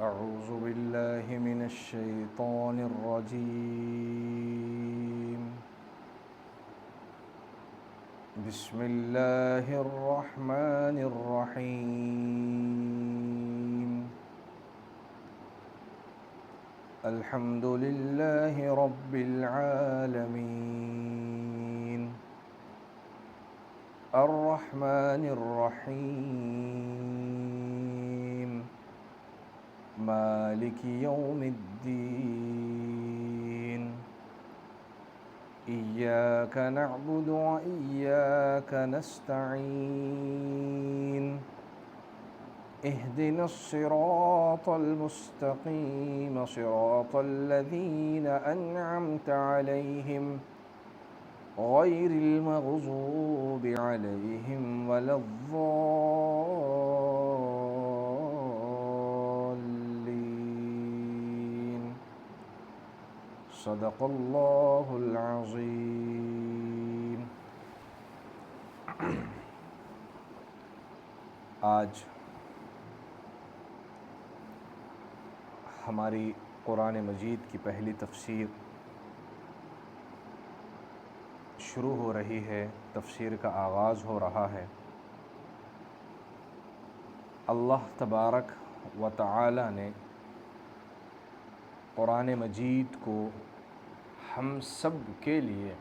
أعوذ بالله من الشيطان الرجيم. بسم الله الرحمن الرحيم. الحمد لله رب العالمين. الرحمن الرحيم. مالك يوم الدين. إياك نعبد وإياك نستعين. اهدنا الصراط المستقيم صراط الذين أنعمت عليهم غير المغضوب عليهم ولا الضالين. صدق اللہ العظیم. آج ہماری قرآن مجید کی پہلی تفسیر شروع ہو رہی ہے، تفسیر کا آغاز ہو رہا ہے. اللہ تبارک و تعالی نے قرآن مجید کو ہم سب کے لیے،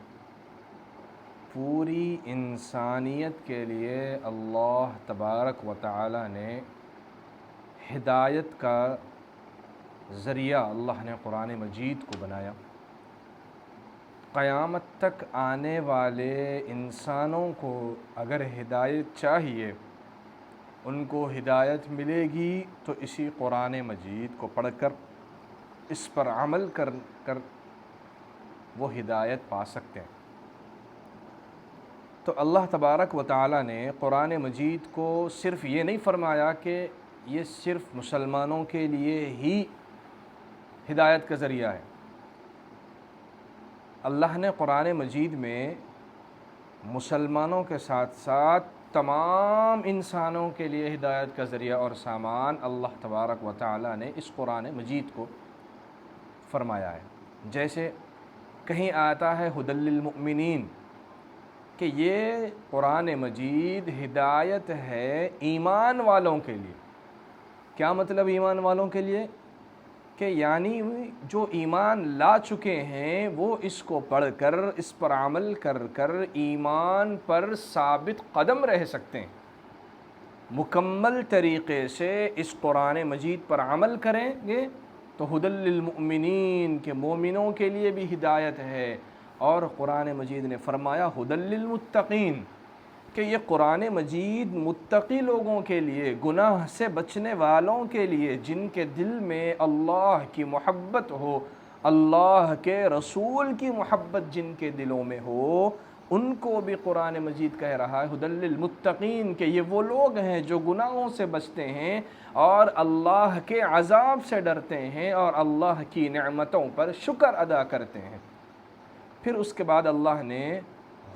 پوری انسانیت کے لیے اللہ تبارک و تعالی نے ہدایت کا ذریعہ اللہ نے قرآن مجید کو بنایا. قیامت تک آنے والے انسانوں کو اگر ہدایت چاہیے، ان کو ہدایت ملے گی تو اسی قرآن مجید کو پڑھ کر، اس پر عمل کر وہ ہدایت پا سکتے ہیں. تو اللہ تبارک و تعالی نے قرآن مجید کو صرف یہ نہیں فرمایا کہ یہ صرف مسلمانوں کے لیے ہی ہدایت کا ذریعہ ہے. اللہ نے قرآن مجید میں مسلمانوں کے ساتھ ساتھ تمام انسانوں کے لیے ہدایت کا ذریعہ اور سامان اللہ تبارک و تعالی نے اس قرآن مجید کو فرمایا ہے. جیسے کہیں آتا ہے ھدی للمؤمنین، کہ یہ قرآن مجید ہدایت ہے ایمان والوں کے لیے. کیا مطلب ایمان والوں کے لیے؟ کہ یعنی جو ایمان لا چکے ہیں وہ اس کو پڑھ کر، اس پر عمل کر کر ایمان پر ثابت قدم رہ سکتے ہیں. مکمل طریقے سے اس قرآن مجید پر عمل کریں گے تو ھدی للمؤمنین کے مومنوں کے لیے بھی ہدایت ہے. اور قرآن مجید نے فرمایا ھدی للمتقین، کہ یہ قرآن مجید متقی لوگوں کے لیے، گناہ سے بچنے والوں کے لیے، جن کے دل میں اللہ کی محبت ہو، اللہ کے رسول کی محبت جن کے دلوں میں ہو، ان کو بھی قرآن مجید کہہ رہا ہے ھدی للمتقین، کہ یہ وہ لوگ ہیں جو گناہوں سے بچتے ہیں اور اللہ کے عذاب سے ڈرتے ہیں اور اللہ کی نعمتوں پر شکر ادا کرتے ہیں. پھر اس کے بعد اللہ نے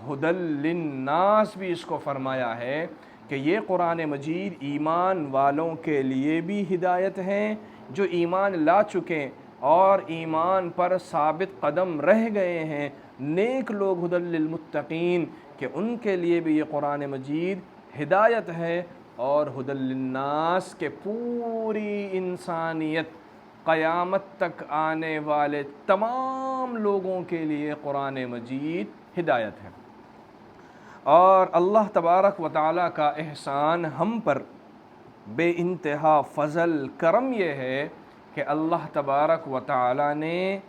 ھدی للناس بھی اس کو فرمایا ہے کہ یہ قرآن مجید ایمان والوں کے لیے بھی ہدایت ہیں، جو ایمان لا چکے اور ایمان پر ثابت قدم رہ گئے ہیں، نیک لوگ ھدی للمتقین، کہ ان کے لیے بھی یہ قرآن مجید ہدایت ہے. اور ھدی للناس، کہ پوری انسانیت، قیامت تک آنے والے تمام لوگوں کے لیے قرآن مجید ہدایت ہے. اور اللہ تبارک و تعالیٰ کا احسان ہم پر بے انتہا فضل کرم یہ ہے کہ اللہ تبارک و تعالیٰ نے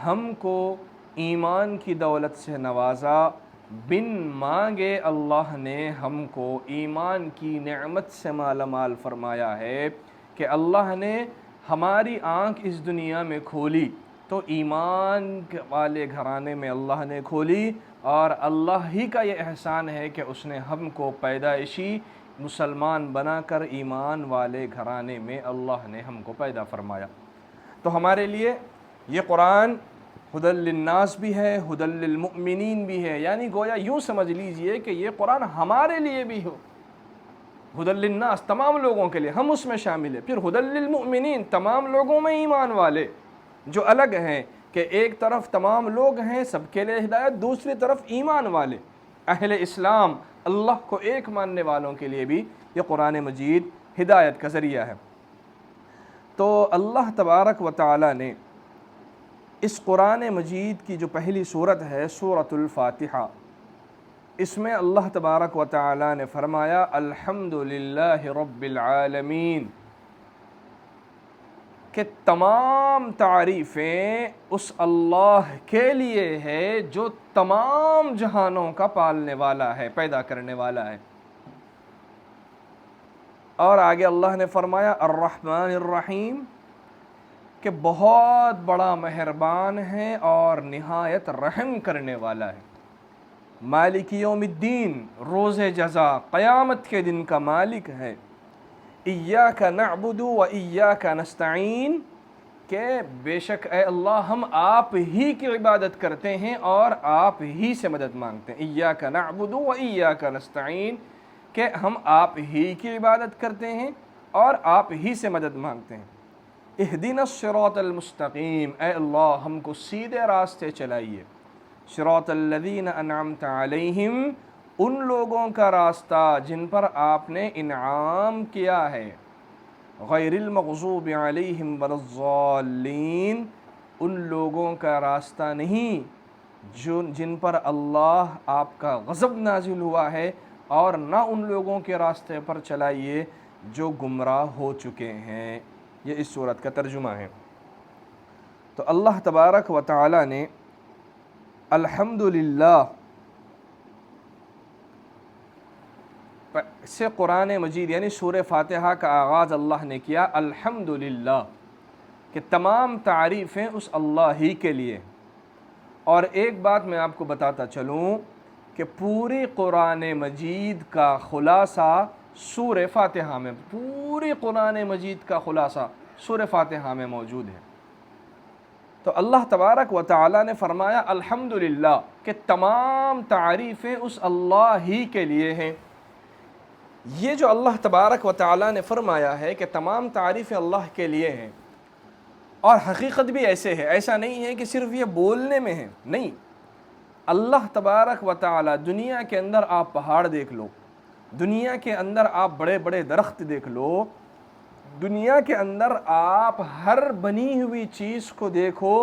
ہم کو ایمان کی دولت سے نوازا. بن مانگے اللہ نے ہم کو ایمان کی نعمت سے مالا مال فرمایا ہے، کہ اللہ نے ہماری آنکھ اس دنیا میں کھولی تو ایمان والے گھرانے میں اللہ نے کھولی. اور اللہ ہی کا یہ احسان ہے کہ اس نے ہم کو پیدائشی مسلمان بنا کر ایمان والے گھرانے میں اللہ نے ہم کو پیدا فرمایا. تو ہمارے لیے یہ قرآن ھدی للناس بھی ہے، ھدی للمؤمنین بھی ہے. یعنی گویا یوں سمجھ لیجئے کہ یہ قرآن ہمارے لیے بھی ہو، ہدی للناس تمام لوگوں کے لیے، ہم اس میں شامل ہیں۔ پھر ہدی للمؤمنین تمام لوگوں میں ایمان والے جو الگ ہیں، کہ ایک طرف تمام لوگ ہیں سب کے لیے ہدایت، دوسری طرف ایمان والے اہل اسلام اللہ کو ایک ماننے والوں کے لیے بھی یہ قرآن مجید ہدایت کا ذریعہ ہے۔ تو اللہ تبارک و تعالی نے اس قرآن مجید کی جو پہلی سورت ہے سورۃ الفاتحہ، اس میں اللہ تبارک و تعالی نے فرمایا الحمدللہ رب العالمین، کہ تمام تعریفیں اس اللہ کے لیے ہے جو تمام جہانوں کا پالنے والا ہے، پیدا کرنے والا ہے۔ اور آگے اللہ نے فرمایا الرحمن الرحیم، کہ بہت بڑا مہربان ہے اور نہایت رحم کرنے والا ہے۔ مالک یوم الدین، روز جزا قیامت کے دن کا مالک ہے۔ ایاک نعبد و ایاک نستعین، کہ بے شک اے اللہ ہم آپ ہی کی عبادت کرتے ہیں اور آپ ہی سے مدد مانگتے ہیں۔ ایاک نعبد و ایاک نستعین، کہ ہم آپ ہی کی عبادت کرتے ہیں اور آپ ہی سے مدد مانگتے ہیں۔ اہدنا الصراط المستقیم، اے اللہ ہم کو سیدھے راستے چلائیے۔ صراط الذین انعمت علیہم، ان لوگوں کا راستہ جن پر آپ نے انعام کیا ہے۔ غیر المغضوب علیہم ولا الضالین، ان لوگوں کا راستہ نہیں جن پر اللہ آپ کا غضب نازل ہوا ہے، اور نہ ان لوگوں کے راستے پر چلائیے جو گمراہ ہو چکے ہیں۔ یہ اس سورت کا ترجمہ ہے۔ تو اللہ تبارک و تعالی نے الحمدللہ سے قرآن مجید یعنی سورہ فاتحہ کا آغاز اللہ نے کیا الحمدللہ، کہ تمام تعریفیں اس اللہ ہی کے لیے۔ اور ایک بات میں آپ کو بتاتا چلوں کہ پوری قرآن مجید کا خلاصہ سورہ فاتحہ میں، پوری قرآن مجید کا خلاصہ سورہ فاتحہ میں موجود ہے۔ تو اللہ تبارک و تعالی نے فرمایا الحمدللہ، کہ تمام تعریفیں اس اللہ ہی کے لیے ہیں۔ یہ جو اللہ تبارک و تعالی نے فرمایا ہے کہ تمام تعریفیں اللہ کے لیے ہیں، اور حقیقت بھی ایسے ہے، ایسا نہیں ہے کہ صرف یہ بولنے میں ہے، نہیں۔ اللہ تبارک و تعالی، دنیا کے اندر آپ پہاڑ دیکھ لو، دنیا کے اندر آپ بڑے بڑے درخت دیکھ لو، دنیا کے اندر آپ ہر بنی ہوئی چیز کو دیکھو،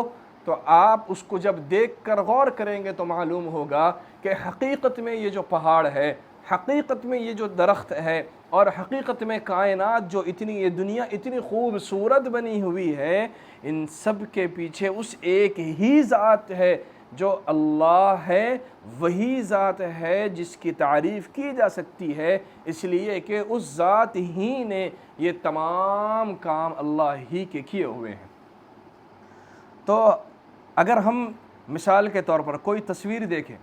تو آپ اس کو جب دیکھ کر غور کریں گے تو معلوم ہوگا کہ حقیقت میں یہ جو پہاڑ ہے، حقیقت میں یہ جو درخت ہے، اور حقیقت میں کائنات جو یہ دنیا اتنی خوبصورت بنی ہوئی ہے، ان سب کے پیچھے اس ایک ہی ذات ہے جو اللہ ہے، وہی ذات ہے جس کی تعریف کی جا سکتی ہے، اس لیے کہ اس ذات ہی نے یہ تمام کام اللہ ہی کے کیے ہوئے ہیں۔ تو اگر ہم مثال کے طور پر کوئی تصویر دیکھیں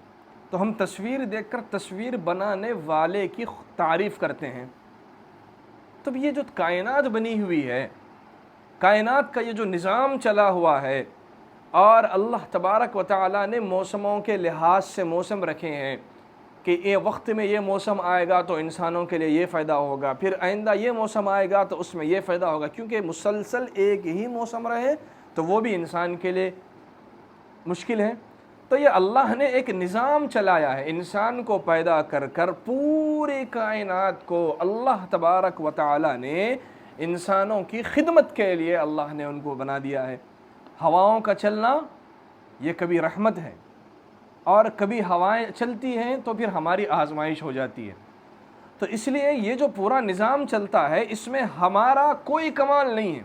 تو ہم تصویر دیکھ کر تصویر بنانے والے کی تعریف کرتے ہیں۔ تو یہ جو کائنات بنی ہوئی ہے، کائنات کا یہ جو نظام چلا ہوا ہے، اور اللہ تبارک و تعالی نے موسموں کے لحاظ سے موسم رکھے ہیں کہ یہ وقت میں یہ موسم آئے گا تو انسانوں کے لیے یہ فائدہ ہوگا، پھر آئندہ یہ موسم آئے گا تو اس میں یہ فائدہ ہوگا، کیونکہ مسلسل ایک ہی موسم رہے تو وہ بھی انسان کے لیے مشکل ہے۔ تو یہ اللہ نے ایک نظام چلایا ہے، انسان کو پیدا کر کر پوری کائنات کو اللہ تبارک و تعالی نے انسانوں کی خدمت کے لیے اللہ نے ان کو بنا دیا ہے۔ ہواؤں کا چلنا یہ کبھی رحمت ہے، اور کبھی ہوائیں چلتی ہیں تو پھر ہماری آزمائش ہو جاتی ہے۔ تو اس لیے یہ جو پورا نظام چلتا ہے، اس میں ہمارا کوئی کمال نہیں ہے،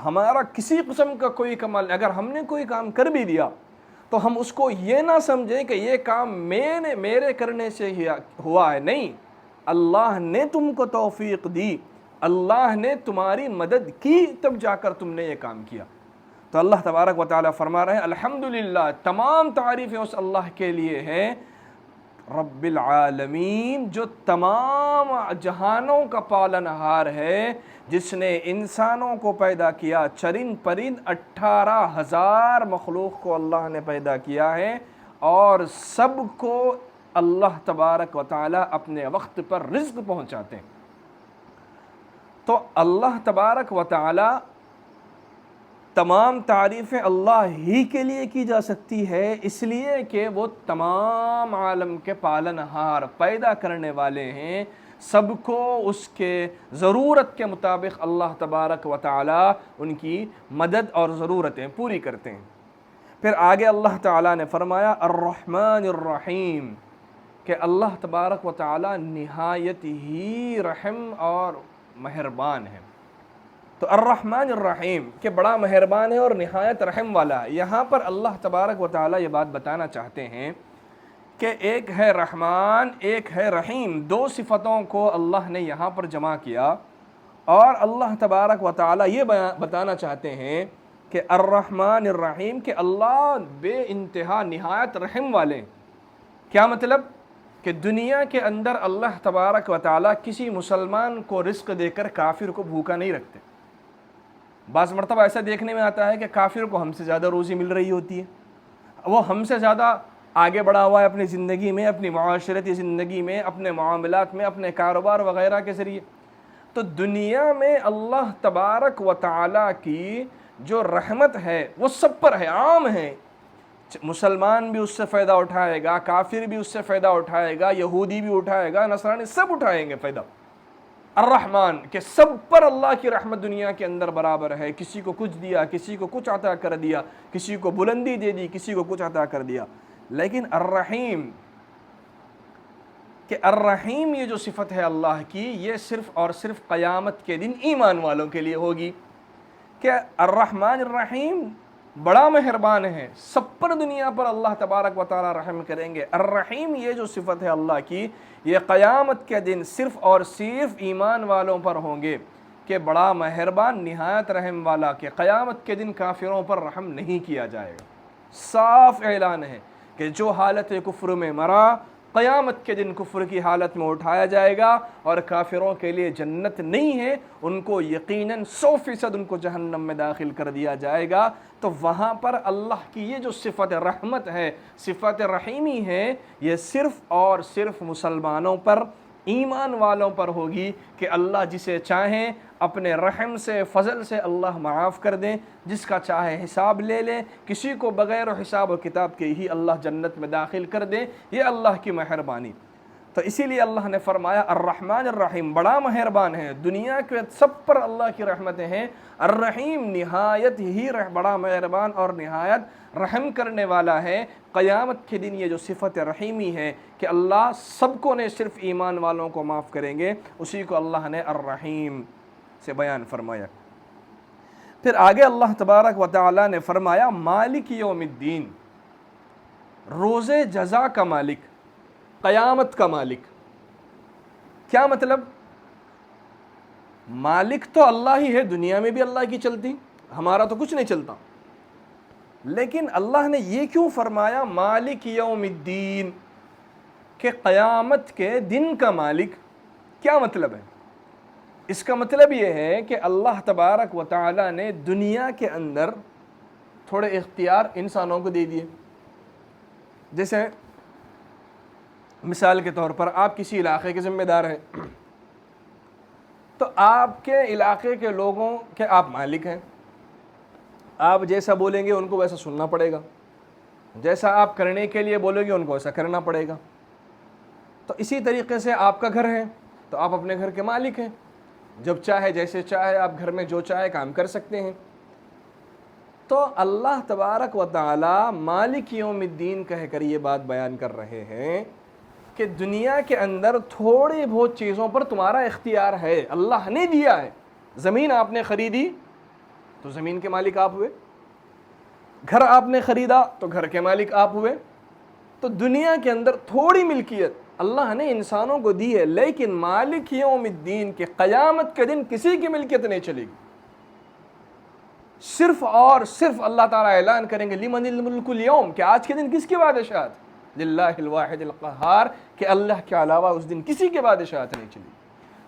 ہمارا کسی قسم کا کوئی کمال نہیں۔ اگر ہم نے کوئی کام کر بھی دیا تو ہم اس کو یہ نہ سمجھیں کہ یہ کام میرے کرنے سے ہی ہوا ہے، نہیں، اللہ نے تم کو توفیق دی، اللہ نے تمہاری مدد کی، تب جا کر تم نے یہ کام کیا۔ تو اللہ تبارک و تعالیٰ فرما رہے ہیں الحمدللہ، تمام تعریفیں اس اللہ کے لیے ہیں، رب العالمین، جو تمام جہانوں کا پالنہار ہے، جس نے انسانوں کو پیدا کیا، چرند پرند 18,000 مخلوق کو اللہ نے پیدا کیا ہے، اور سب کو اللہ تبارک و تعالی اپنے وقت پر رزق پہنچاتے ہیں۔ تو اللہ تبارک و تعالی تمام تعریفیں اللہ ہی کے لیے کی جا سکتی ہے، اس لیے کہ وہ تمام عالم کے پالنہار، پیدا کرنے والے ہیں، سب کو اس کے ضرورت کے مطابق اللہ تبارک و تعالی ان کی مدد اور ضرورتیں پوری کرتے ہیں۔ پھر آگے اللہ تعالیٰ نے فرمایا الرحمن الرحیم، کہ اللہ تبارک و تعالی نہایت ہی رحم اور مہربان ہے۔ تو الرحمن الرحیم کہ بڑا مہربان ہے اور نہایت رحم والا ہے۔ یہاں پر اللہ تبارک و تعالی یہ بات بتانا چاہتے ہیں کہ ایک ہے رحمان، ایک ہے رحیم، دو صفتوں کو اللہ نے یہاں پر جمع کیا، اور اللہ تبارک و تعالی یہ بتانا چاہتے ہیں کہ الرحمن الرحیم کہ اللہ بے انتہا نہایت رحم والے۔ کیا مطلب؟ کہ دنیا کے اندر اللہ تبارک و تعالی کسی مسلمان کو رزق دے کر کافر کو بھوکا نہیں رکھتے۔ بعض مرتبہ ایسا دیکھنے میں آتا ہے کہ کافر کو ہم سے زیادہ روزی مل رہی ہوتی ہے، وہ ہم سے زیادہ آگے بڑھا ہوا ہے اپنی زندگی میں، اپنی معاشرتی زندگی میں، اپنے معاملات میں، اپنے کاروبار وغیرہ کے ذریعے۔ تو دنیا میں اللہ تبارک و تعالی کی جو رحمت ہے وہ سب پر ہے، عام ہے۔ مسلمان بھی اس سے فائدہ اٹھائے گا، کافر بھی اس سے فائدہ اٹھائے گا، یہودی بھی اٹھائے گا، نصرانی، سب اٹھائیں گے فائدہ۔ الرحمن کہ سب پر اللہ کی رحمت دنیا کے اندر برابر ہے، کسی کو کچھ دیا، کسی کو کچھ عطا کر دیا، کسی کو بلندی دے دی، کسی کو کچھ عطا کر دیا۔ لیکن الرحیم کہ الرحیم یہ جو صفت ہے اللہ کی، یہ صرف اور صرف قیامت کے دن ایمان والوں کے لیے ہوگی، کہ الرحمن الرحیم بڑا مہربان ہے، سب پر دنیا پر اللہ تبارک و تعالی رحم کریں گے۔ الرحیم یہ جو صفت ہے اللہ کی، یہ قیامت کے دن صرف اور صرف ایمان والوں پر ہوں گے، کہ بڑا مہربان نہایت رحم والا، کہ قیامت کے دن کافروں پر رحم نہیں کیا جائے گا۔ صاف اعلان ہے کہ جو حالت کفر میں مرا، قیامت کے دن کفر کی حالت میں اٹھایا جائے گا، اور کافروں کے لیے جنت نہیں ہے، ان کو یقیناً 100% ان کو جہنم میں داخل کر دیا جائے گا۔ تو وہاں پر اللہ کی یہ جو صفت رحمت ہے، صفت رحیمی ہے، یہ صرف اور صرف مسلمانوں پر، ایمان والوں پر ہوگی، کہ اللہ جسے چاہیں اپنے رحم سے، فضل سے اللہ معاف کر دیں، جس کا چاہے حساب لے لیں، کسی کو بغیر حساب و کتاب کے ہی اللہ جنت میں داخل کر دیں، یہ اللہ کی مہربانی۔ تو اسی لیے اللہ نے فرمایا الرحمن الرحیم بڑا مہربان ہے، دنیا کے سب پر اللہ کی رحمتیں ہیں، الرحیم نہایت ہی بڑا مہربان اور نہایت رحم کرنے والا ہے۔ قیامت کے دن یہ جو صفت رحیمی ہے کہ اللہ سب کو نے صرف ایمان والوں کو معاف کریں گے، اسی کو اللہ نے الرحیم سے بیان فرمایا۔ پھر آگے اللہ تبارک و تعالی نے فرمایا مالک یوم الدین، روز جزا کا مالک، قیامت کا مالک۔ کیا مطلب؟ مالک تو اللہ ہی ہے، دنیا میں بھی اللہ کی چلتی، ہمارا تو کچھ نہیں چلتا، لیکن اللہ نے یہ کیوں فرمایا مالک یوم الدین کہ قیامت کے دن کا مالک؟ کیا مطلب ہے؟ اس کا مطلب یہ ہے کہ اللہ تبارک و تعالی نے دنیا کے اندر تھوڑے اختیار انسانوں کو دے دیے۔ جیسے مثال کے طور پر آپ کسی علاقے کے ذمہ دار ہیں، تو آپ کے علاقے کے لوگوں کے آپ مالک ہیں، آپ جیسا بولیں گے ان کو ویسا سننا پڑے گا، جیسا آپ کرنے کے لیے بولیں گے ان کو ویسا کرنا پڑے گا۔ تو اسی طریقے سے آپ کا گھر ہے تو آپ اپنے گھر کے مالک ہیں، جب چاہے جیسے چاہے آپ گھر میں جو چاہے کام کر سکتے ہیں۔ تو اللہ تبارک و تعالی مالک یوم الدین کہہ کر یہ بات بیان کر رہے ہیں کہ دنیا کے اندر تھوڑی بہت چیزوں پر تمہارا اختیار ہے، اللہ نے دیا ہے۔ زمین آپ نے خریدی تو زمین کے مالک آپ ہوئے، گھر آپ نے خریدا تو گھر کے مالک آپ ہوئے۔ تو دنیا کے اندر تھوڑی ملکیت اللہ نے انسانوں کو دی ہے، لیکن مالک یوم الدین کے قیامت کے دن کسی کی ملکیت نہیں چلے گی، صرف اور صرف اللہ تعالیٰ اعلان کریں گے لمن الملک اليوم کہ آج کے دن کس کی بادشاہت؟ للہ الواحد القہار کہ اللہ کے علاوہ اس دن کسی کی بادشاہت نہیں چلی۔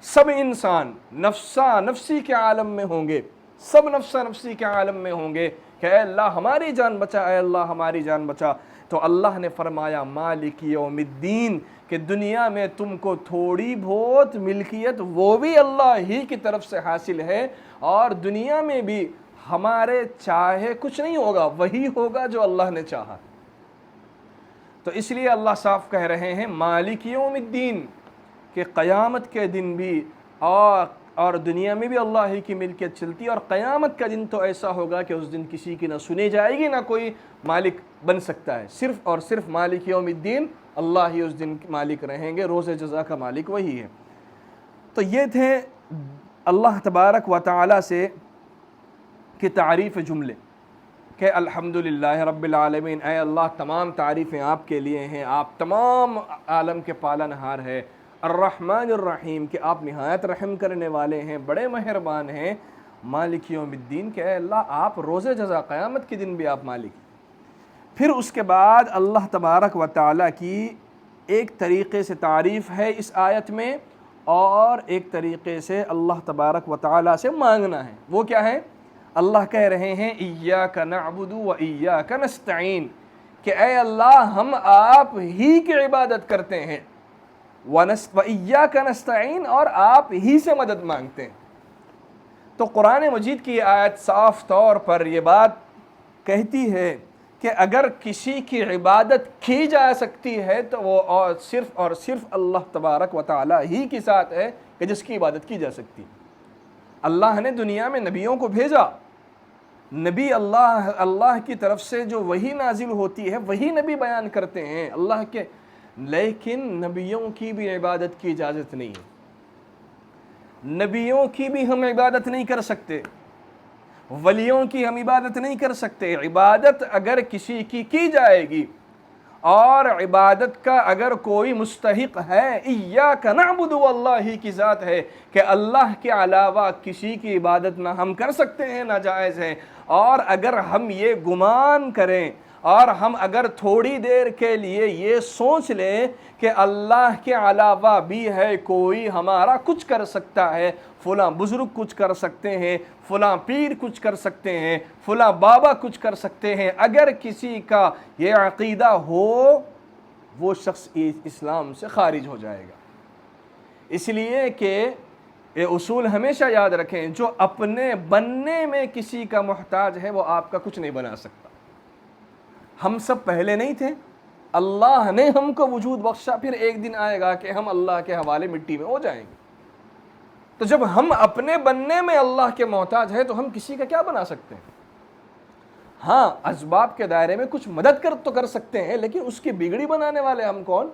سب انسان نفسا نفسی کے عالم میں ہوں گے، سب نفسا نفسی کے عالم میں ہوں گے کہ اے اللہ ہماری جان بچا، اے اللہ ہماری جان بچا۔ تو اللہ نے فرمایا مالک یوم الدین کہ دنیا میں تم کو تھوڑی بہت ملکیت وہ بھی اللہ ہی کی طرف سے حاصل ہے، اور دنیا میں بھی ہمارے چاہے کچھ نہیں ہوگا، وہی ہوگا جو اللہ نے چاہا۔ تو اس لیے اللہ صاف کہہ رہے ہیں مالک یوم الدین کہ قیامت کے دن بھی اور دنیا میں بھی اللہ ہی کی ملکیت چلتی ہے، اور قیامت کا دن تو ایسا ہوگا کہ اس دن کسی کی نہ سنی جائے گی، نہ کوئی مالک بن سکتا ہے، صرف اور صرف مالک یوم الدین اللہ ہی اس دن مالک رہیں گے، روز جزا کا مالک وہی ہے۔ تو یہ تھے اللہ تبارک و تعالی سے کی تعریف جملے کہ الحمدللہ رب العالمین، اے اللہ تمام تعریفیں آپ کے لیے ہیں، آپ تمام عالم کے پالنہار ہیں۔ الرحمن الرحیم کہ آپ نہایت رحم کرنے والے ہیں، بڑے مہربان ہیں۔ مالک یوم الدین کہ اے اللہ آپ روز جزا قیامت کے دن بھی آپ مالک ہیں۔ پھر اس کے بعد اللہ تبارک و تعالیٰ کی ایک طریقے سے تعریف ہے اس آیت میں، اور ایک طریقے سے اللہ تبارک و تعالیٰ سے مانگنا ہے۔ وہ کیا ہے؟ اللہ کہہ رہے ہیں ایاک نعبد و ایاک نستعین کہ اے اللہ ہم آپ ہی کی عبادت کرتے ہیں، وَإِيَّاكَ نَسْتَعِينَ اور آپ ہی سے مدد مانگتے ہیں۔ تو قرآن مجید کی آیت صاف طور پر یہ بات کہتی ہے کہ اگر کسی کی عبادت کی جا سکتی ہے تو وہ اور صرف اللہ تبارک و تعالی ہی کے ساتھ ہے کہ جس کی عبادت کی جا سکتی۔ اللہ نے دنیا میں نبیوں کو بھیجا، نبی اللہ کی طرف سے جو وحی نازل ہوتی ہے وہی نبی بیان کرتے ہیں اللہ کے، لیکن نبیوں کی بھی عبادت کی اجازت نہیں ہے، نبیوں کی بھی ہم عبادت نہیں کر سکتے، ولیوں کی ہم عبادت نہیں کر سکتے۔ عبادت اگر کسی کی جائے گی اور عبادت کا اگر کوئی مستحق ہے، ایاک نعبد اللہ ہی کی ذات ہے کہ اللہ کے علاوہ کسی کی عبادت نہ ہم کر سکتے ہیں، ناجائز ہے۔ اور اگر ہم یہ گمان کریں اور ہم اگر تھوڑی دیر کے لیے یہ سوچ لیں کہ اللہ کے علاوہ بھی ہے کوئی ہمارا کچھ کر سکتا ہے، فلاں بزرگ کچھ کر سکتے ہیں، فلاں پیر کچھ کر سکتے ہیں، فلاں بابا کچھ کر سکتے ہیں، اگر کسی کا یہ عقیدہ ہو وہ شخص اسلام سے خارج ہو جائے گا۔ اس لیے کہ یہ اصول ہمیشہ یاد رکھیں، جو اپنے بننے میں کسی کا محتاج ہے وہ آپ کا کچھ نہیں بنا سکتا۔ ہم سب پہلے نہیں تھے، اللہ نے ہم کو وجود بخشا، پھر ایک دن آئے گا کہ ہم اللہ کے حوالے مٹی میں ہو جائیں گے۔ تو جب ہم اپنے بننے میں اللہ کے محتاج ہیں تو ہم کسی کا کیا بنا سکتے ہیں؟ ہاں اسباب کے دائرے میں کچھ مدد تو کر سکتے ہیں، لیکن اس کی بگڑی بنانے والے ہم کون؟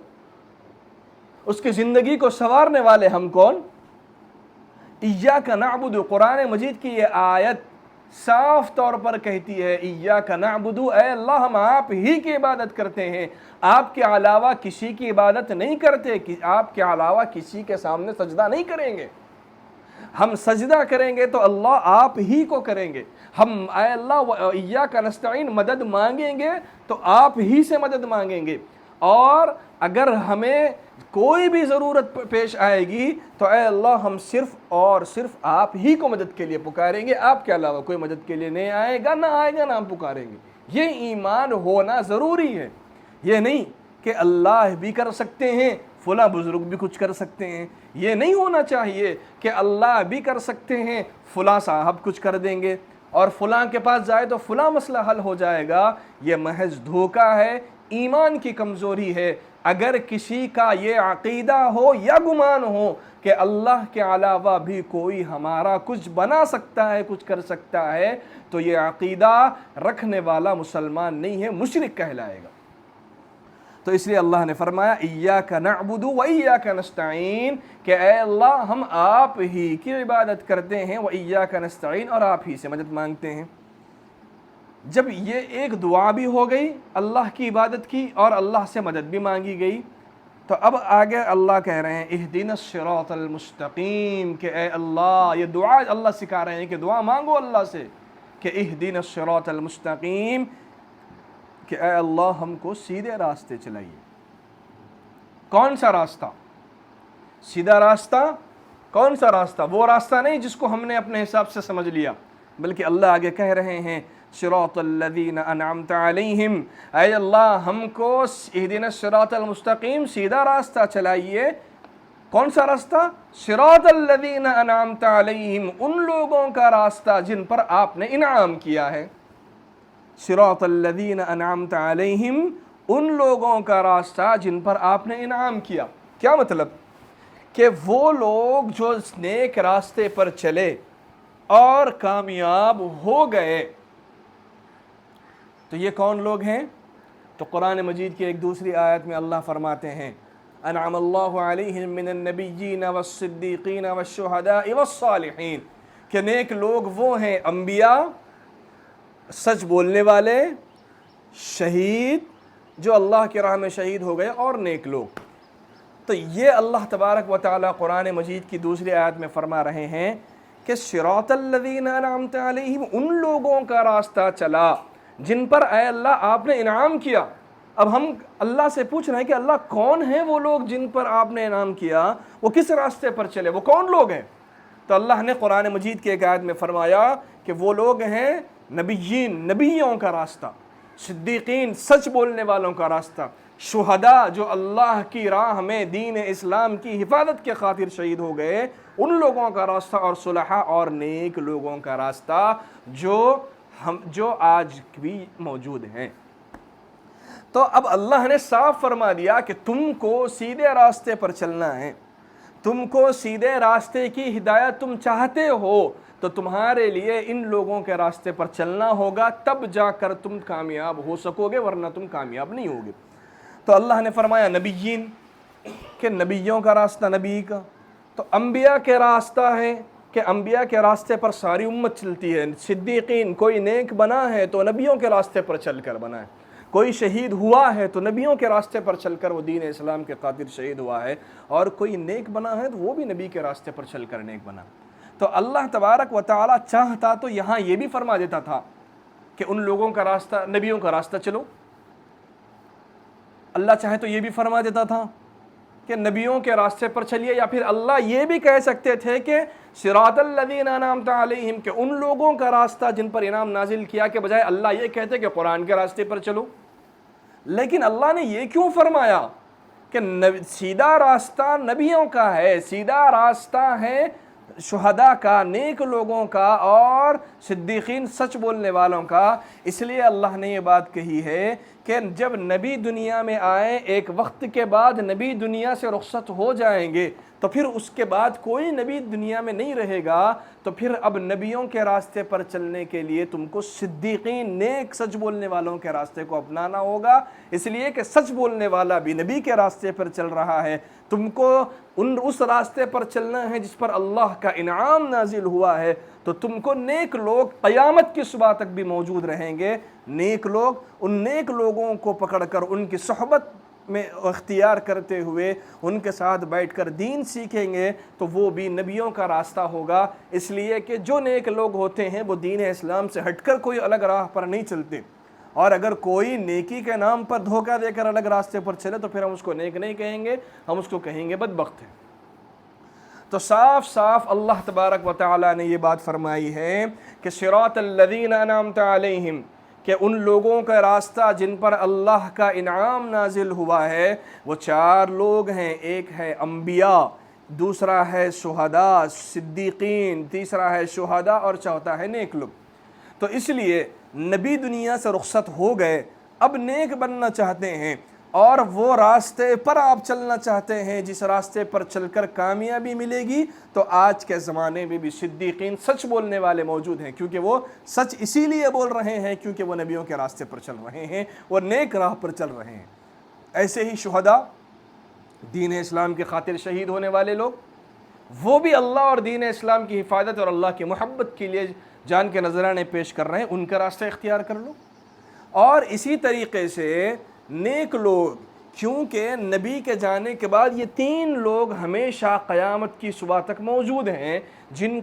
اس کی زندگی کو سنوارنے والے ہم کون؟ ایاک نعبد، قرآن مجید کی یہ آیت صاف طور پر کہتی ہے ایاک نعبد، اے اللہ ہم آپ ہی کی عبادت کرتے ہیں، آپ کے علاوہ کسی کی عبادت نہیں کرتے، آپ کے علاوہ کسی کے سامنے سجدہ نہیں کریں گے۔ ہم سجدہ کریں گے تو اللہ آپ ہی کو کریں گے، ہم اے اللہ ایاک نستعین مدد مانگیں گے تو آپ ہی سے مدد مانگیں گے، اور اگر ہمیں کوئی بھی ضرورت پیش آئے گی تو اے اللہ ہم صرف اور صرف آپ ہی کو مدد کے لیے پکاریں گے، آپ کے علاوہ کوئی مدد کے لیے نہیں آئے گا، نہ آئے گا نہ ہم پکاریں گے۔ یہ ایمان ہونا ضروری ہے، یہ نہیں کہ اللہ بھی کر سکتے ہیں فلاں بزرگ بھی کچھ کر سکتے ہیں، یہ نہیں ہونا چاہیے کہ اللہ بھی کر سکتے ہیں فلاں صاحب کچھ کر دیں گے اور فلاں کے پاس جائے تو فلاں مسئلہ حل ہو جائے گا۔ یہ محض دھوکہ ہے، ایمان کی کمزوری ہے۔ اگر کسی کا یہ عقیدہ ہو یا گمان ہو کہ اللہ کے علاوہ بھی کوئی ہمارا کچھ بنا سکتا ہے، کچھ کر سکتا ہے، تو یہ عقیدہ رکھنے والا مسلمان نہیں ہے، مشرک کہلائے گا۔ تو اس لیے اللہ نے فرمایا ایاک نعبد و ایاک نستعین کہ اے اللہ ہم آپ ہی کی عبادت کرتے ہیں، و ایاک نستعین اور آپ ہی سے مدد مانگتے ہیں۔ جب یہ ایک دعا بھی ہو گئی اللہ کی عبادت کی اور اللہ سے مدد بھی مانگی گئی، تو اب آگے اللہ کہہ رہے ہیں اہدنا الصراط المستقیم کہ اے اللہ، یہ دعا اللہ سکھا رہے ہیں کہ دعا مانگو اللہ سے کہ اہدنا الصراط المستقیم کہ اے اللہ ہم کو سیدھے راستے چلائیے۔ کون سا راستہ؟ سیدھا راستہ کون سا راستہ؟ وہ راستہ نہیں جس کو ہم نے اپنے حساب سے سمجھ لیا، بلکہ اللہ آگے کہہ رہے ہیں صراط الذین انعمت علیہم، اے اللہ ہم کو اہدنا الصراط المستقیم سیدھا راستہ چلائیے۔ کون سا راستہ؟ صراط الذین انعمت علیہم، ان لوگوں کا راستہ جن پر آپ نے انعام کیا ہے۔ صراط الذین انعمت علیہم، ان لوگوں کا راستہ جن پر آپ نے انعام کیا۔ کیا مطلب؟ کہ وہ لوگ جو نیک راستے پر چلے اور کامیاب ہو گئے، تو یہ کون لوگ ہیں؟ تو قرآن مجید کی ایک دوسری آیت میں اللہ فرماتے ہیں انعم اللہ علیہم من النبیین والصدیقین والشہداء والصالحین، کہ نیک لوگ وہ ہیں انبیاء، سچ بولنے والے، شہید جو اللہ کی راہ میں شہید ہو گئے، اور نیک لوگ۔ تو یہ اللہ تبارک و تعالی قرآن مجید کی دوسری آیت میں فرما رہے ہیں کہ صراط الذین انعمت علیہم، ان لوگوں کا راستہ چلا جن پر اے اللہ آپ نے انعام کیا۔ اب ہم اللہ سے پوچھ رہے ہیں کہ اللہ کون ہیں وہ لوگ جن پر آپ نے انعام کیا، وہ کس راستے پر چلے، وہ کون لوگ ہیں؟ تو اللہ نے قرآن مجید کے ایک آیت میں فرمایا کہ وہ لوگ ہیں نبیین، نبیوں کا راستہ، صدیقین، سچ بولنے والوں کا راستہ، شہداء جو اللہ کی راہ میں دین اسلام کی حفاظت کے خاطر شہید ہو گئے، ان لوگوں کا راستہ، اور صلحاء اور نیک لوگوں کا راستہ جو آج بھی موجود ہیں۔ تو اب اللہ نے صاف فرما دیا کہ تم کو سیدھے راستے پر چلنا ہے، تم کو سیدھے راستے کی ہدایت تم چاہتے ہو تو تمہارے لیے ان لوگوں کے راستے پر چلنا ہوگا، تب جا کر تم کامیاب ہو سکو گے، ورنہ تم کامیاب نہیں ہوگے۔ تو اللہ نے فرمایا نبیین، کہ نبیوں کا راستہ نبی کا، تو انبیاء کے راستہ ہے کہ انبیاء کے راستے پر ساری امت چلتی ہے۔ صدیقین، کوئی نیک بنا ہے تو نبیوں کے راستے پر چل کر بنا ہے، کوئی شہید ہوا ہے تو نبیوں کے راستے پر چل کر وہ دین اسلام کے خاطر شہید ہوا ہے، اور کوئی نیک بنا ہے تو وہ بھی نبی کے راستے پر چل کر نیک بنا۔ تو اللہ تبارک و تعالی چاہتا تو یہاں یہ بھی فرما دیتا تھا کہ ان لوگوں کا راستہ، نبیوں کا راستہ چلو، اللہ چاہے تو یہ بھی فرما دیتا تھا کہ نبیوں کے راستے پر چلیے، یا پھر اللہ یہ بھی کہہ سکتے تھے کہ صراط الذین انعمت علیہم، کہ ان لوگوں کا راستہ جن پر انعام نازل کیا، کے بجائے اللہ یہ کہتے کہ قرآن کے راستے پر چلو۔ لیکن اللہ نے یہ کیوں فرمایا کہ سیدھا راستہ نبیوں کا ہے، سیدھا راستہ ہے شہداء کا، نیک لوگوں کا، اور صدیقین، سچ بولنے والوں کا؟ اس لیے اللہ نے یہ بات کہی ہے کہ جب نبی دنیا میں آئے، ایک وقت کے بعد نبی دنیا سے رخصت ہو جائیں گے، تو پھر اس کے بعد کوئی نبی دنیا میں نہیں رہے گا، تو پھر اب نبیوں کے راستے پر چلنے کے لیے تم کو صدیقین، نیک سچ بولنے والوں کے راستے کو اپنانا ہوگا، اس لیے کہ سچ بولنے والا بھی نبی کے راستے پر چل رہا ہے۔ تم کو اس راستے پر چلنا ہے جس پر اللہ کا انعام نازل ہوا ہے، تو تم کو نیک لوگ قیامت کی صبح تک بھی موجود رہیں گے۔ نیک لوگ، ان نیک لوگوں کو پکڑ کر ان کی صحبت میں اختیار کرتے ہوئے ان کے ساتھ بیٹھ کر دین سیکھیں گے، تو وہ بھی نبیوں کا راستہ ہوگا۔ اس لیے کہ جو نیک لوگ ہوتے ہیں وہ دین اسلام سے ہٹ کر کوئی الگ راہ پر نہیں چلتے، اور اگر کوئی نیکی کے نام پر دھوکہ دے کر الگ راستے پر چلے تو پھر ہم اس کو نیک نہیں کہیں گے، ہم اس کو کہیں گے بدبخت ہے۔ تو صاف صاف اللہ تبارک و تعالی نے یہ بات فرمائی ہے کہ صراط الذین انعمت علیہم، کہ ان لوگوں کا راستہ جن پر اللہ کا انعام نازل ہوا ہے، وہ چار لوگ ہیں۔ ایک ہے انبیاء، دوسرا ہے شہداء صدیقین، تیسرا ہے شہداء، اور چوتھا ہے نیک لوگ۔ تو اس لیے نبی دنیا سے رخصت ہو گئے، اب نیک بننا چاہتے ہیں اور وہ راستے پر آپ چلنا چاہتے ہیں جس راستے پر چل کر کامیابی ملے گی، تو آج کے زمانے میں بھی صدیقین، سچ بولنے والے موجود ہیں، کیونکہ وہ سچ اسی لیے بول رہے ہیں کیونکہ وہ نبیوں کے راستے پر چل رہے ہیں، وہ نیک راہ پر چل رہے ہیں۔ ایسے ہی شہداء، دین اسلام کی خاطر شہید ہونے والے لوگ، وہ بھی اللہ اور دین اسلام کی حفاظت اور اللہ کی محبت کے لیے جان کے نذرانے پیش کر رہے ہیں، ان کا راستہ اختیار کر لو۔ اور اسی طریقے سے نیک لوگ، کیونکہ نبی کے جانے کے بعد یہ تین لوگ ہمیشہ قیامت کی صبح تک موجود ہیں، جن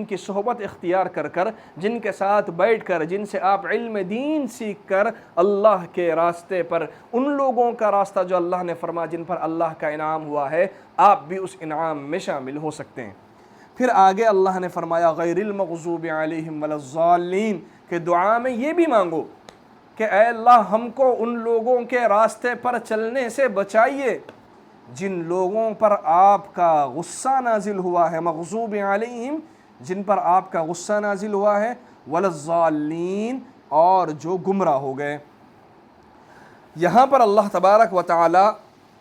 کی صحبت اختیار کر کر، جن کے ساتھ بیٹھ کر، جن سے آپ علم دین سیکھ کر اللہ کے راستے پر، ان لوگوں کا راستہ جو اللہ نے فرمایا جن پر اللہ کا انعام ہوا ہے، آپ بھی اس انعام میں شامل ہو سکتے ہیں۔ پھر آگے اللہ نے فرمایا غیر المغضوب علیہم ولا الضالین، کہ دعا میں یہ بھی مانگو کہ اے اللہ ہم کو ان لوگوں کے راستے پر چلنے سے بچائیے جن لوگوں پر آپ کا غصہ نازل ہوا ہے، مغضوب علیہم جن پر آپ کا غصہ نازل ہوا ہے، ولا الضالین اور جو گمراہ ہو گئے۔ یہاں پر اللہ تبارک و تعالی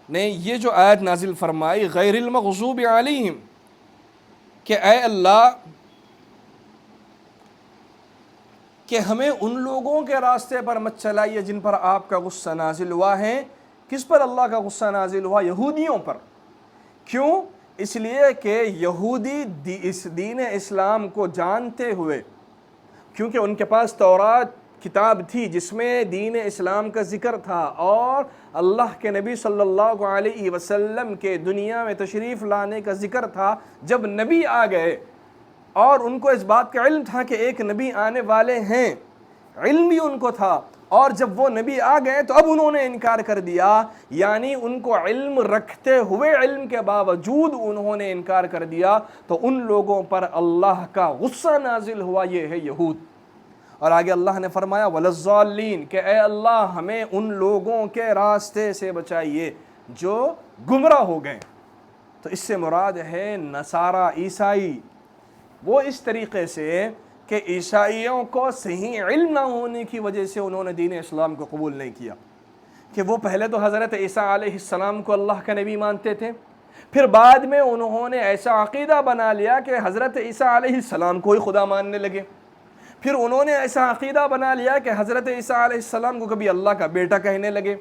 نے یہ جو آیت نازل فرمائی غیر المغضوب علیہم، کہ اے اللہ کہ ہمیں ان لوگوں کے راستے پر مت چلائیے جن پر آپ کا غصہ نازل ہوا ہے۔ کس پر اللہ کا غصہ نازل ہوا؟ یہودیوں پر۔ کیوں؟ اس لیے کہ یہودی اس دین اسلام کو جانتے ہوئے، کیونکہ ان کے پاس تورات کتاب تھی جس میں دین اسلام کا ذکر تھا، اور اللہ کے نبی صلی اللہ علیہ وسلم کے دنیا میں تشریف لانے کا ذکر تھا۔ جب نبی آ گئے اور ان کو اس بات کا علم تھا کہ ایک نبی آنے والے ہیں، علم بھی ان کو تھا، اور جب وہ نبی آ گئے تو اب انہوں نے انکار کر دیا، یعنی ان کو علم رکھتے ہوئے علم کے باوجود انہوں نے انکار کر دیا، تو ان لوگوں پر اللہ کا غصہ نازل ہوا، یہ ہے یہود۔ اور آگے اللہ نے فرمایا وَلَلضَّالِّينَ، کہ اے اللہ ہمیں ان لوگوں کے راستے سے بچائیے جو گمراہ ہو گئے۔ تو اس سے مراد ہے نصارہ، عیسائی۔ وہ اس طریقے سے کہ عیسائیوں کو صحیح علم نہ ہونے کی وجہ سے انہوں نے دین اسلام کو قبول نہیں کیا، کہ وہ پہلے تو حضرت عیسیٰ علیہ السلام کو اللہ کا نبی مانتے تھے، پھر بعد میں انہوں نے ایسا عقیدہ بنا لیا کہ حضرت عیسیٰ علیہ السلام کو ہی خدا ماننے لگے، پھر انہوں نے ایسا عقیدہ بنا لیا کہ حضرت عیسیٰ علیہ السلام کو کبھی اللہ کا بیٹا کہنے لگے۔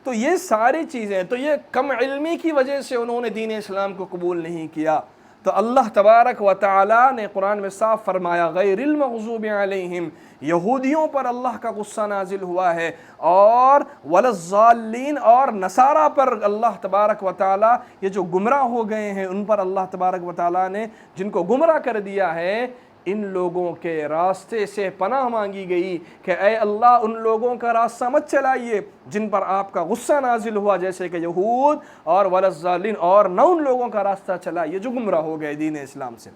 تو یہ ساری چیزیں، تو یہ کم علمی کی وجہ سے انہوں نے دین اسلام کو قبول نہیں کیا۔ تو اللہ تبارک و تعالی نے قرآن میں صاف فرمایا غیر المغضوب علیہم، یہودیوں پر اللہ کا غصہ نازل ہوا ہے، اور ولا الضالین اور نصارہ پر اللہ تبارک و تعالی، یہ جو گمراہ ہو گئے ہیں ان پر اللہ تبارک و تعالی نے جن کو گمراہ کر دیا ہے، ان لوگوں کے راستے سے پناہ مانگی گئی کہ اے اللہ ان لوگوں کا راستہ مت چلائیے جن پر آپ کا غصہ نازل ہوا، جیسے کہ یہود، اور ولا الضالین، اور نہ ان لوگوں کا راستہ چلائیے جو گمراہ ہو گئے دین اسلام سے۔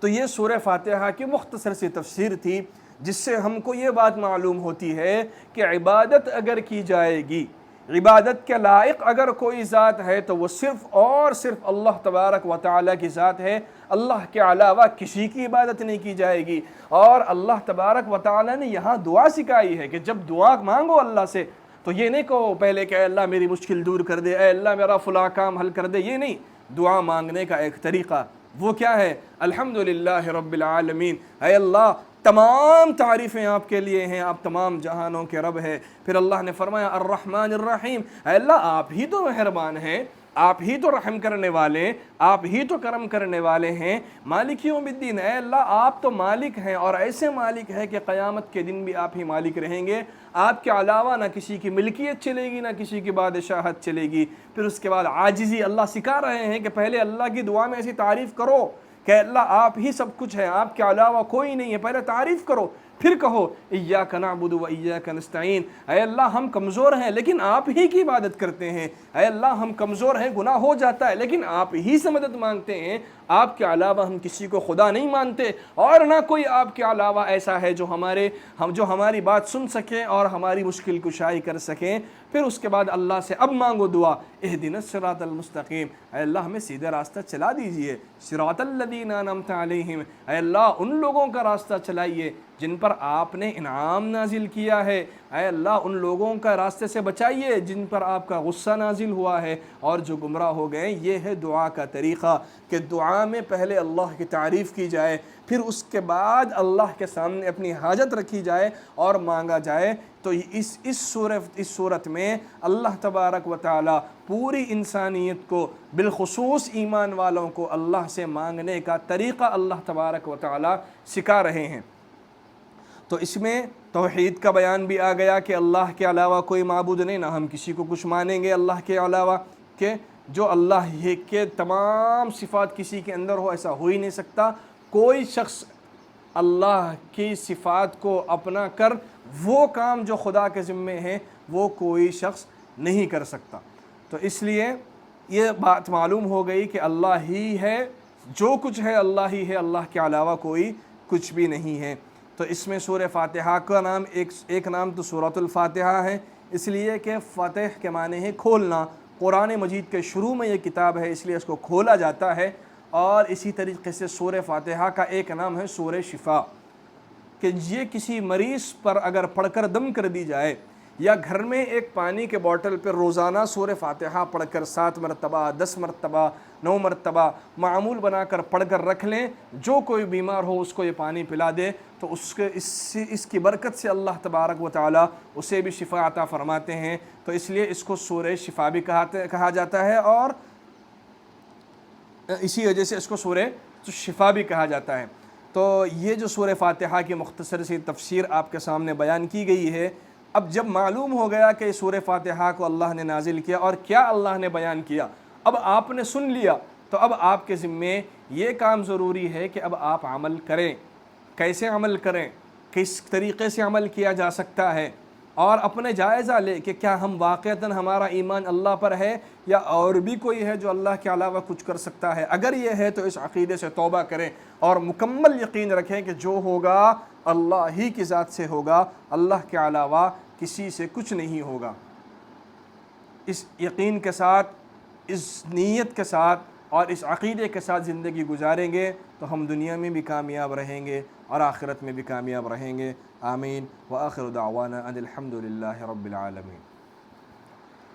تو یہ سورہ فاتحہ کی مختصر سی تفسیر تھی، جس سے ہم کو یہ بات معلوم ہوتی ہے کہ عبادت اگر کی جائے گی، عبادت کے لائق اگر کوئی ذات ہے تو وہ صرف اور صرف اللہ تبارک و تعالیٰ کی ذات ہے، اللہ کے علاوہ کسی کی عبادت نہیں کی جائے گی۔ اور اللہ تبارک و تعالیٰ نے یہاں دعا سکھائی ہے کہ جب دعا مانگو اللہ سے تو یہ نہیں کہو پہلے کہ اے اللہ میری مشکل دور کر دے، اے اللہ میرا فلاں کام حل کر دے، یہ نہیں۔ دعا مانگنے کا ایک طریقہ وہ کیا ہے؟ الحمدللہ رب العالمین، اے اللہ تمام تعریفیں آپ کے لیے ہیں، آپ تمام جہانوں کے رب ہیں۔ پھر اللہ نے فرمایا الرحمن الرحیم، اے اللہ آپ ہی تو مہربان ہیں، آپ ہی تو رحم کرنے والے، آپ ہی تو کرم کرنے والے ہیں۔ مالک یوم الدین، اے اللہ آپ تو مالک ہیں، اور ایسے مالک ہے کہ قیامت کے دن بھی آپ ہی مالک رہیں گے، آپ کے علاوہ نہ کسی کی ملکیت چلے گی، نہ کسی کی بادشاہت چلے گی۔ پھر اس کے بعد عاجزی، اللہ سکھا رہے ہیں کہ پہلے اللہ کی دعا میں ایسی تعریف کرو کہ اللہ آپ ہی سب کچھ ہے، آپ کے علاوہ کوئی نہیں ہے، پہلے تعریف کرو، پھر کہو ایاک نعبد و ایاک نستعین، اے اللہ ہم کمزور ہیں لیکن آپ ہی کی عبادت کرتے ہیں، اے اللہ ہم کمزور ہیں، گناہ ہو جاتا ہے لیکن آپ ہی سے مدد مانگتے ہیں، آپ کے علاوہ ہم کسی کو خدا نہیں مانتے، اور نہ کوئی آپ کے علاوہ ایسا ہے جو ہماری بات سن سکیں اور ہماری مشکل کشائی کر سکیں۔ پھر اس کے بعد اللہ سے اب مانگو دعا اہدنا الصراط المستقیم، اے اللہ ہمیں سیدھا راستہ چلا دیجئے، صراط الذین انعمت علیہم، اے اللہ ان لوگوں کا راستہ چلائیے جن پر آپ نے انعام نازل کیا ہے، اے اللہ ان لوگوں کا راستے سے بچائیے جن پر آپ کا غصہ نازل ہوا ہے اور جو گمراہ ہو گئے۔ یہ ہے دعا کا طریقہ کہ دعا میں پہلے اللہ کی تعریف کی جائے، پھر اس کے بعد اللہ کے سامنے اپنی حاجت رکھی جائے اور مانگا جائے۔ تو اس صورت میں اللہ تبارک و تعالی پوری انسانیت کو، بالخصوص ایمان والوں کو، اللہ سے مانگنے کا طریقہ اللہ تبارک و تعالی سکھا رہے ہیں۔ تو اس میں توحید کا بیان بھی آ گیا کہ اللہ کے علاوہ کوئی معبود نہیں، نہ ہم کسی کو کچھ مانیں گے اللہ کے علاوہ، کہ جو اللہ ہی کے تمام صفات کسی کے اندر ہو ایسا ہو ہی نہیں سکتا۔ کوئی شخص اللہ کی صفات کو اپنا کر وہ کام جو خدا کے ذمے ہیں وہ کوئی شخص نہیں کر سکتا۔ تو اس لیے یہ بات معلوم ہو گئی کہ اللہ ہی ہے جو کچھ ہے اللہ ہی ہے، اللہ کے علاوہ کوئی کچھ بھی نہیں ہے۔ تو اس میں سورہ فاتحہ کا نام ایک نام تو سورۃ الفاتحہ ہے، اس لیے کہ فتح کے معنی ہے کھولنا۔ قرآن مجید کے شروع میں یہ کتاب ہے، اس لیے اس کو کھولا جاتا ہے۔ اور اسی طریقے سے سورہ فاتحہ کا ایک نام ہے سورہ شفا، کہ یہ کسی مریض پر اگر پڑھ کر دم کر دی جائے، یا گھر میں ایک پانی کے بوٹل پہ روزانہ سورہ فاتحہ پڑھ کر 7 مرتبہ 10 مرتبہ 9 مرتبہ معمول بنا کر پڑھ کر رکھ لیں، جو کوئی بیمار ہو اس کو یہ پانی پلا دے، تو اس کی برکت سے اللہ تبارک و تعالی اسے بھی شفا عطا فرماتے ہیں۔ تو اس لیے اس کو سورہ شفا بھی کہا جاتا ہے، اور اسی وجہ سے اس کو سورہ شفا بھی کہا جاتا ہے۔ تو یہ جو سورہ فاتحہ کی مختصر سی تفسیر آپ کے سامنے بیان کی گئی ہے۔ اب جب معلوم ہو گیا کہ سورہ فاتحہ کو اللہ نے نازل کیا اور کیا اللہ نے بیان کیا، اب آپ نے سن لیا، تو اب آپ کے ذمے یہ کام ضروری ہے کہ اب آپ عمل کریں۔ کیسے عمل کریں، کس طریقے سے عمل کیا جا سکتا ہے، اور اپنے جائزہ لے کہ کیا ہم واقعتاً ہمارا ایمان اللہ پر ہے، یا اور بھی کوئی ہے جو اللہ کے علاوہ کچھ کر سکتا ہے۔ اگر یہ ہے تو اس عقیدے سے توبہ کریں، اور مکمل یقین رکھیں کہ جو ہوگا اللہ ہی کی ذات سے ہوگا، اللہ کے علاوہ کسی سے کچھ نہیں ہوگا۔ اس یقین کے ساتھ، اس نیت کے ساتھ اور اس عقیدے کے ساتھ زندگی گزاریں گے تو ہم دنیا میں بھی کامیاب رہیں گے اور آخرت میں بھی کامیاب رہیں گے۔ آمین۔ وآخر دعوانا ان الحمد للہ رب العالمین۔